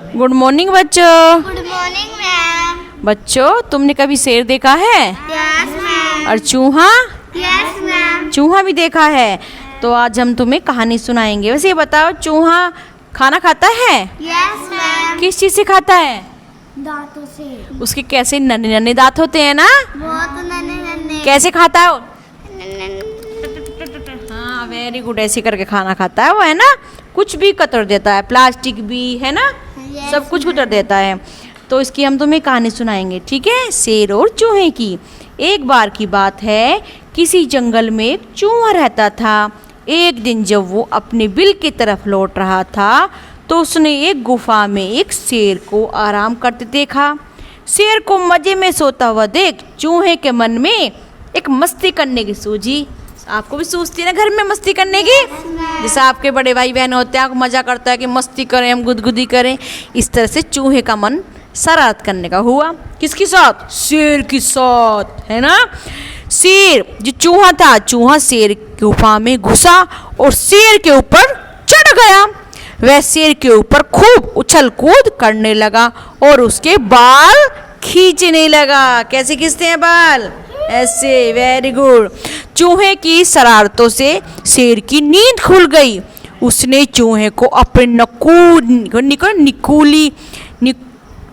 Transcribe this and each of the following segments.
Good morning बच्चों। Good morning ma'am. बच्चों तुमने कभी शेर देखा है? Yes ma'am. और चूहा? Yes ma'am. चूहा भी देखा है। तो आज हम तुम्हें कहानी सुनाएंगे। वैसे ये बताओ, चूहा खाना खाता है? Yes ma'am. किस चीज से खाता है? दांतों से। उसके कैसे नन्हे नन्हे दांत होते हैं ना? बहुत नन्हे नन्हे। कैसे खाता है वो? हाँ वेरी गुड, ऐसे करके खाना खाता है वो, है ना। कुछ भी कतर देता है, प्लास्टिक भी, है ना। Yes, सब कुछ उतर देता है। तो इसकी हम तुम्हें कहानी सुनाएंगे, ठीक है। शेर और चूहे की। एक बार की बात है, किसी जंगल में एक चूहा रहता था। एक दिन जब वो अपने बिल की तरफ लौट रहा था तो उसने एक गुफा में एक शेर को आराम करते देखा। शेर को मजे में सोता हुआ देख चूहे के मन में एक मस्ती करने की सूझी। आपको भी सूझती है ना घर में मस्ती करने की? जैसे आपके बड़े भाई बहन होते हैं, आपको मजा करता है कि मस्ती करें, हम गुदगुदी करें। इस तरह से चूहे का मन शरारत करने का हुआ। किसके साथ? शेर के साथ, है ना। शेर जो चूहा था, चूहा शेर की गुफा में घुसा और शेर के ऊपर चढ़ गया। वह शेर के ऊपर खूब उछल कूद करने लगा और उसके बाल खींचने लगा। कैसे खींचते हैं बाल? ऐसे। Very good. चूहे की शरारतों से शेर की नींद खुल गई। उसने चूहे को अपने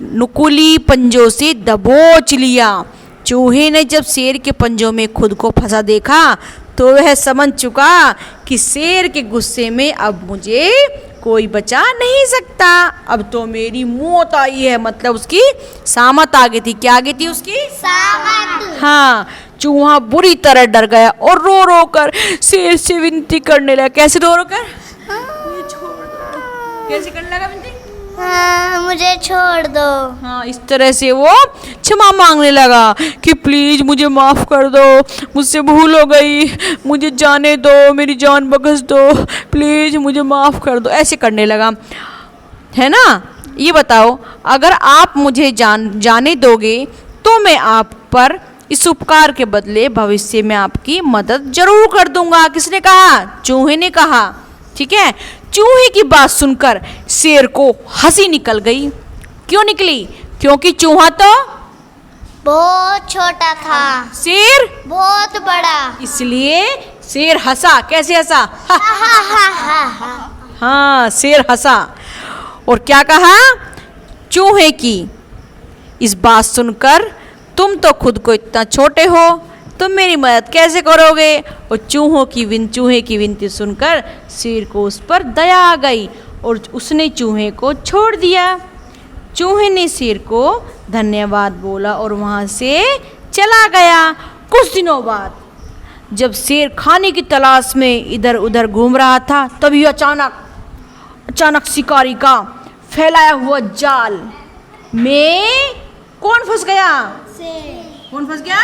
नुकीली पंजों से दबोच लिया। चूहे ने जब शेर के पंजों में खुद को फंसा देखा तो वह समझ चुका कि शेर के गुस्से में अब मुझे कोई बचा नहीं सकता। अब तो मेरी मौत आई है। मतलब उसकी सामत आ गई थी। क्या आ गई थी उसकी? सामत। हाँ। चूहा बुरी तरह डर गया और रो रो कर शेर से विनती करने लगा। कैसे रो रो कर? कैसे करने लगा विनती? हाँ, मुझे छोड़ दो। हाँ, इस तरह से वो क्षमा मांगने लगा कि प्लीज मुझे माफ कर दो, मुझसे भूल हो गई, मुझे जाने दो, मेरी जान बख्श दो, प्लीज मुझे माफ कर दो। ऐसे करने लगा, है ना। ये बताओ, अगर आप मुझे जाने दोगे तो मैं आप पर इस उपकार के बदले भविष्य में आपकी मदद जरूर कर दूंगा। किसने कहा? चूहे ने कहा। ठीक है। चूहे की बात सुनकर शेर को हंसी निकल गई। क्यों निकली? क्योंकि चूहा तो बहुत छोटा था, शेर बहुत बड़ा। इसलिए शेर हंसा। कैसे हंसा? हा हा हा हा हा। हाँ, शेर हंसा और क्या कहा? चूहे की इस बात सुनकर तुम तो खुद को इतना छोटे हो, तुम मेरी मदद कैसे करोगे? और चूहे की विनती सुनकर शेर को उस पर दया आ गई और उसने चूहे को छोड़ दिया। चूहे ने शेर को धन्यवाद बोला और वहाँ से चला गया। कुछ दिनों बाद जब शेर खाने की तलाश में इधर उधर घूम रहा था, तभी अचानक शिकारी का फैलाया हुआ जाल में कौन फंस गया? कौन फंस गया?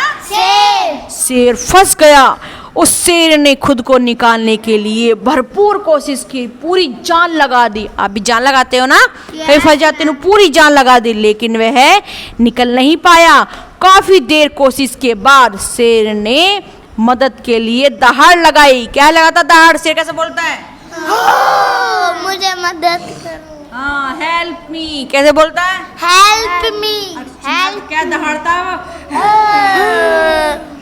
शेर फंस गया। उस शेर ने खुद को निकालने के लिए भरपूर कोशिश की, पूरी जान लगा दी। आप भी जान लगाते हो ना? कहीं फंस जाते हो, पूरी जान लगा दी, लेकिन वह निकल नहीं पाया। काफी देर कोशिश के बाद शेर ने मदद के लिए दहाड़ लगाई। क्या लगाता दहाड़? शेर कैसे बोलता है? मुझे मदद करो। हाँ, हेल्प मी। कैसे बोलता है? Help me. हेल्प। क्या दहाड़ता है?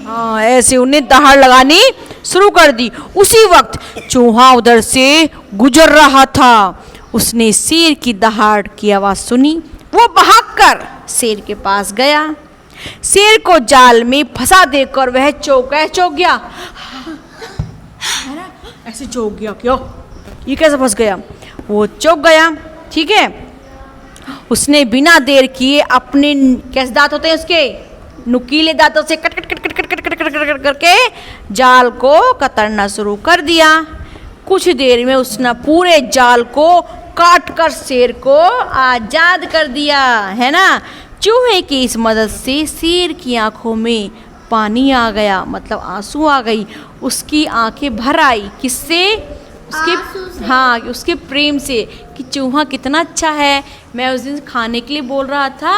हाँ, ऐसे उन्हें दहाड़ लगानी शुरू कर दी। उसी वक्त चूहा उधर से गुजर रहा था। उसने शेर की दहाड़ की आवाज सुनी। वो भागकर शेर के पास गया। शेर को जाल में फंसा देकर वह चौंक गया। ऐसे चौंक गया, क्यों? ये कैसे फंस गया? वो चौंक गया। ठीक है। उसने बिना देर किए अपने कैसे दांत होते हैं उसके, नुकीले दांतों से cut cut cut cut cut cut cut cut करके जाल को कतरना शुरू कर दिया। कुछ देर में उसने पूरे जाल को काट कर शेर को आजाद कर दिया, है ना। चूहे की इस मदद से शेर की आंखों में पानी आ गया, मतलब आंसू आ गई। उसकी आंखें भर आई। किससे? उसके, हाँ, उसके प्रेम से कि चूहा कितना अच्छा है। मैं उस दिन खाने के लिए बोल रहा था,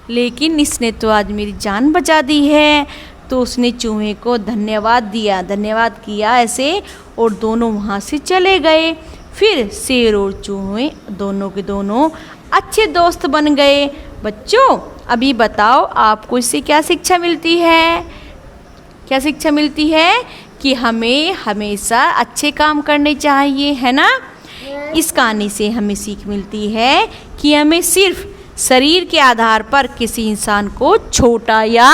लेकिन इसने तो आज मेरी जान बचा दी है। तो उसने चूहे को धन्यवाद किया ऐसे, और दोनों वहाँ से चले गए। फिर शेर और चूहे दोनों के दोनों अच्छे दोस्त बन गए। बच्चों अभी बताओ आपको इससे क्या शिक्षा मिलती है? क्या शिक्षा मिलती है? कि हमें हमेशा अच्छे काम करने चाहिए, है ना। इस कहानी से हमें सीख मिलती है कि हमें सिर्फ शरीर के आधार पर किसी इंसान को छोटा या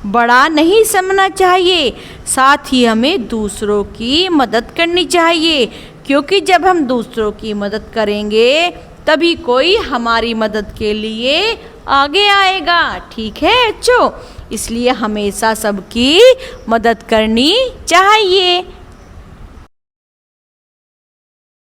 बड़ा नहीं समझना चाहिए, साथ ही हमें दूसरों की मदद करनी चाहिए, क्योंकि जब हम दूसरों की मदद करेंगे तभी कोई हमारी मदद के लिए आगे आएगा। ठीक है बच्चों, इसलिए हमेशा सबकी मदद करनी चाहिए।